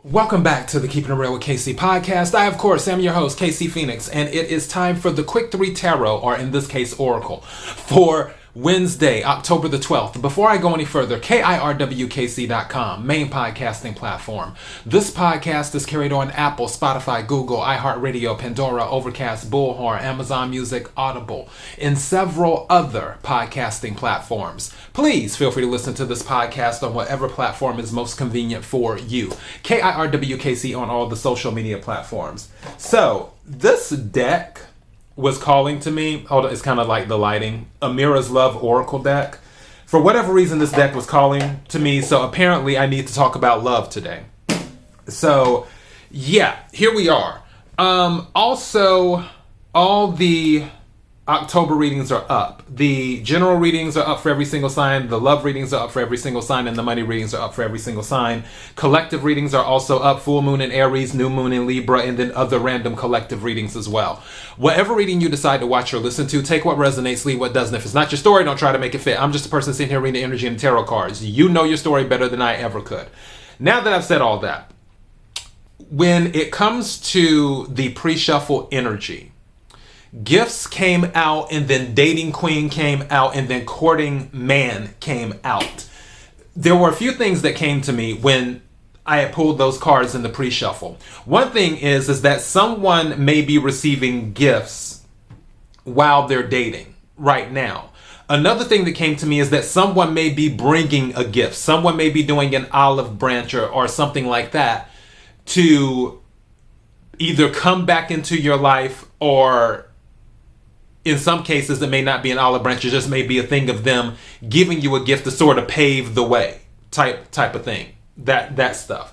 Welcome back to the Keeping It Real with KC podcast. I, of course, am your host, KC Phoenix, and it is time for the Quick 3 Tarot, or in this case, Oracle, for Wednesday, October the 12th. Before I go any further, KIRWKC.com, main podcasting platform. This podcast is carried on Apple, Spotify, Google, iHeartRadio, Pandora, Overcast, Bullhorn, Amazon Music, Audible, and several other podcasting platforms. Please feel free to listen to this podcast on whatever platform is most convenient for you. KIRWKC on all the social media platforms. So, this deck was calling to me. Hold on, it's kind of like the lighting. Amira's Love Oracle deck. For whatever reason, this deck was calling to me, so apparently I need to talk about love today. So, yeah, here we are. Also, all the October readings are up. The general readings are up for every single sign. The love readings are up for every single sign. And the money readings are up for every single sign. Collective readings are also up. Full moon in Aries, new moon in Libra, and then other random collective readings as well. Whatever reading you decide to watch or listen to, take what resonates, leave what doesn't. If it's not your story, don't try to make it fit. I'm just a person sitting here reading the energy and the tarot cards. You know your story better than I ever could. Now that I've said all that, when it comes to the pre-shuffle energy, Gifts came out, and then Dating Queen came out, and then Courting Man came out. There were a few things that came to me when I had pulled those cards in the pre-shuffle. One thing is that someone may be receiving gifts while they're dating right now. Another thing that came to me is that someone may be bringing a gift. Someone may be doing an olive branch or something like that to either come back into your life, or in some cases, it may not be an olive branch. It just may be a thing of them giving you a gift to sort of pave the way, type of thing. That stuff.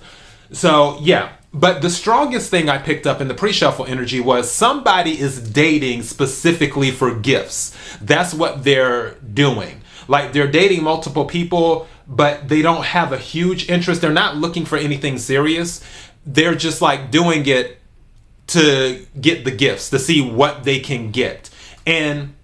So, yeah. But the strongest thing I picked up in the pre-shuffle energy was somebody is dating specifically for gifts. That's what they're doing. Like, they're dating multiple people, but they don't have a huge interest. They're not looking for anything serious. They're just like doing it to get the gifts, to see what they can get. And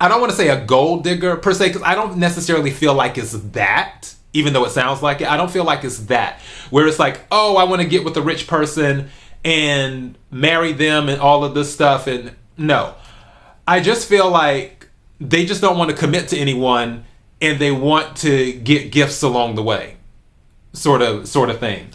I don't want to say a gold digger per se, because I don't necessarily feel like it's that, even though it sounds like it. I don't feel like it's that, where it's like, oh, I want to get with a rich person and marry them and all of this stuff. And no, I just feel like they just don't want to commit to anyone, and they want to get gifts along the way, sort of thing.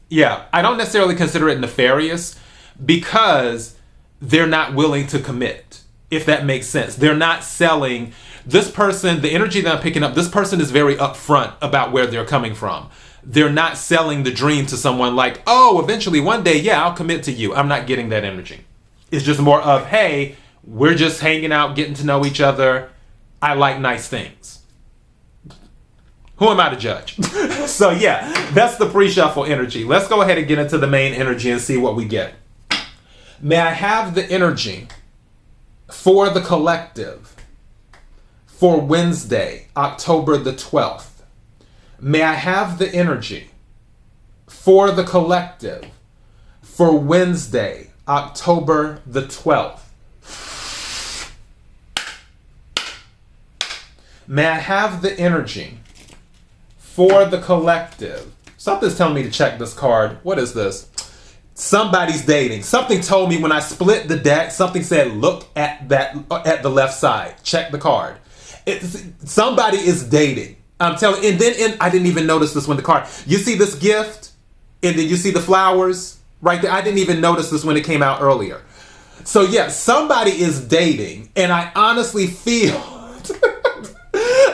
Yeah, I don't necessarily consider it nefarious, because they're not willing to commit, if that makes sense. They're not selling. This person, the energy that I'm picking up, this person is very upfront about where they're coming from. They're not selling the dream to someone like, oh, eventually one day, yeah, I'll commit to you. I'm not getting that energy. It's just more of, hey, we're just hanging out, getting to know each other. I like nice things. Who am I to judge? So yeah, that's the pre-shuffle energy. Let's go ahead and get into the main energy and see what we get. May I have the energy for the collective for Wednesday, October the 12th. May I have the energy for the collective for Wednesday, October the 12th. May I have the energy for the collective? Something's telling me to check this card. What is this? Somebody's dating. Something told me when I split the deck, something said, look at the left side. Check the card. Somebody is dating. I'm telling you. And then I didn't even notice this when the card. You see this gift? And then you see the flowers right there. I didn't even notice this when it came out earlier. So yeah, somebody is dating. And I honestly feel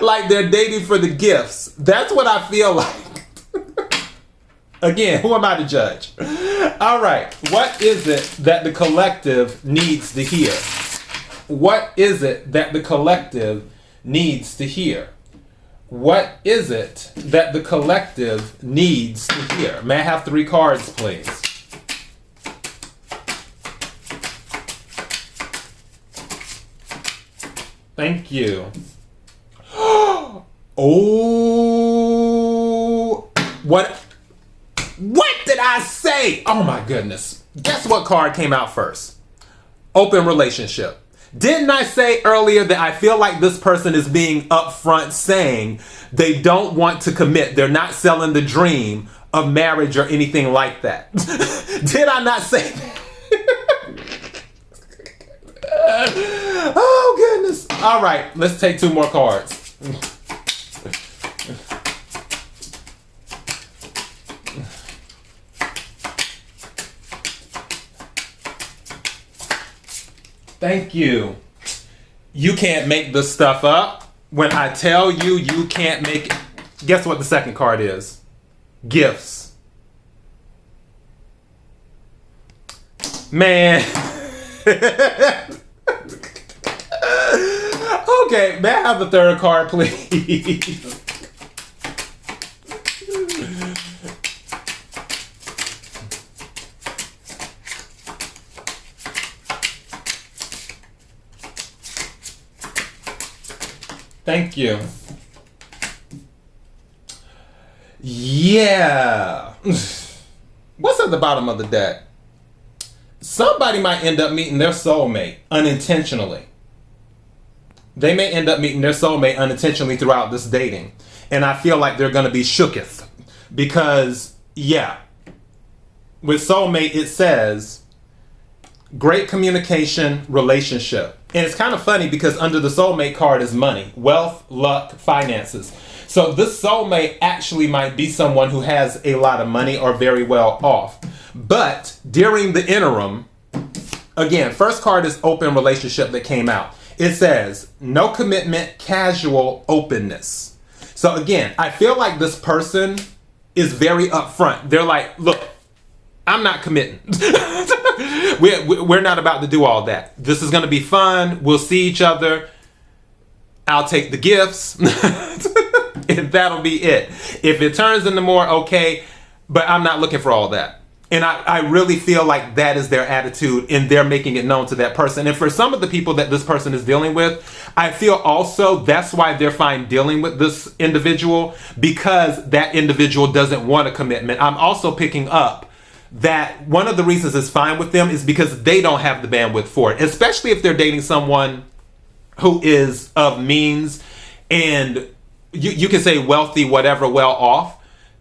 like they're dating for the gifts. That's what I feel like. Again, who am I to judge? All right. What is it that the collective needs to hear? What is it that the collective needs to hear? What is it that the collective needs to hear? May I have 3 cards, please? Thank you. Oh, what did I say? Oh my goodness. Guess what card came out first? Open relationship. Didn't I say earlier that I feel like this person is being upfront saying they don't want to commit? They're not selling the dream of marriage or anything like that. Did I not say that? Oh, goodness. All right, let's take 2 more cards. Thank you. You can't make this stuff up. When I tell you, you can't make it. Guess what the second card is? Gifts. Man. Okay, may I have the third card, please? Thank you. Yeah. What's at the bottom of the deck? Somebody might end up meeting their soulmate unintentionally. They may end up meeting their soulmate unintentionally throughout this dating. And I feel like they're going to be shooketh. Because, yeah, with soulmate it says great communication, relationship. And it's kind of funny because under the soulmate card is money, wealth, luck, finances. So this soulmate actually might be someone who has a lot of money or very well off. But during the interim, again, first card is open relationship that came out. It says no commitment, casual openness. So again, I feel like this person is very upfront. They're like, look, I'm not committing. We're not about to do all that. This is going to be fun. We'll see each other. I'll take the gifts. And that'll be it. If it turns into more, okay, but I'm not looking for all that. And I really feel like that is their attitude and they're making it known to that person. And for some of the people that this person is dealing with, I feel also that's why they're fine dealing with this individual, because that individual doesn't want a commitment. I'm also picking up that one of the reasons it's fine with them is because they don't have the bandwidth for it, especially if they're dating someone who is of means and you can say wealthy, whatever, well off.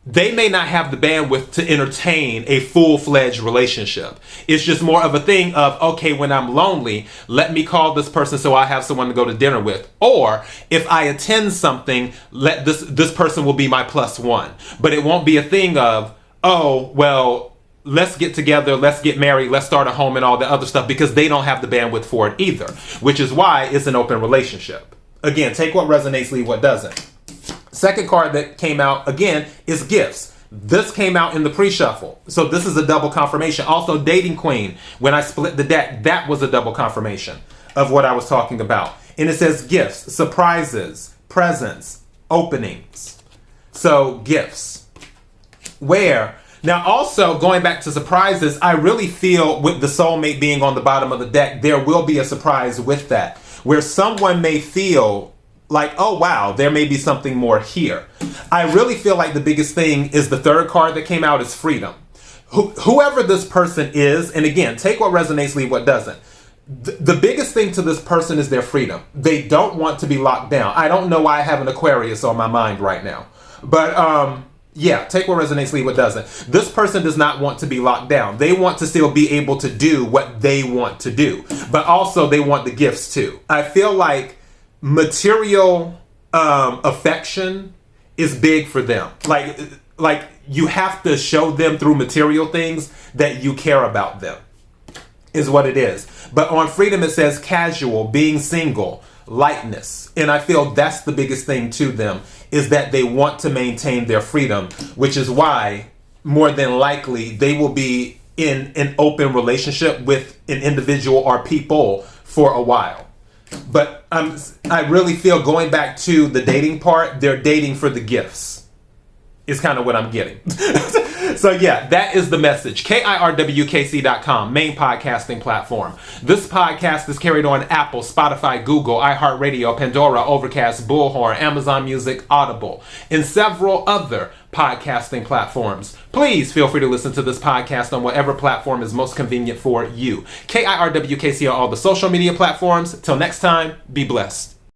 They may not have the bandwidth to entertain a full-fledged relationship. It's just more of a thing of, okay, when I'm lonely, let me call this person so I have someone to go to dinner with. Or if I attend something, let this person will be my plus one. But it won't be a thing of, oh, well, let's get together, let's get married, let's start a home and all the other stuff, because they don't have the bandwidth for it either, which is why it's an open relationship. Again, take what resonates, leave what doesn't. Second card that came out, again, is gifts. This came out in the pre-shuffle. So this is a double confirmation. Also, Dating Queen, when I split the deck, that was a double confirmation of what I was talking about. And it says gifts, surprises, presents, openings. So gifts. Where? Now also, going back to surprises, I really feel with the soulmate being on the bottom of the deck, there will be a surprise with that. Where someone may feel like, oh wow, there may be something more here. I really feel like the biggest thing is the third card that came out is freedom. Whoever this person is, and again, take what resonates, leave what doesn't. The biggest thing to this person is their freedom. They don't want to be locked down. I don't know why I have an Aquarius on my mind right now. But yeah, take what resonates, leave what doesn't. This person does not want to be locked down. They want to still be able to do what they want to do. But also they want the gifts too. I feel like material affection is big for them. Like you have to show them through material things that you care about them, is what it is. But on freedom it says casual, being single, lightness. And I feel that's the biggest thing to them, is that they want to maintain their freedom, which is why more than likely they will be in an open relationship with an individual or people for a while. But I really feel, going back to the dating part, they're dating for the gifts is kind of what I'm getting. So yeah, that is the message. KIRWKC.com, main podcasting platform. This podcast is carried on Apple, Spotify, Google, iHeartRadio, Pandora, Overcast, Bullhorn, Amazon Music, Audible, and several other podcasting platforms. Please feel free to listen to this podcast on whatever platform is most convenient for you. KIRWKC on all the social media platforms. Till next time, be blessed.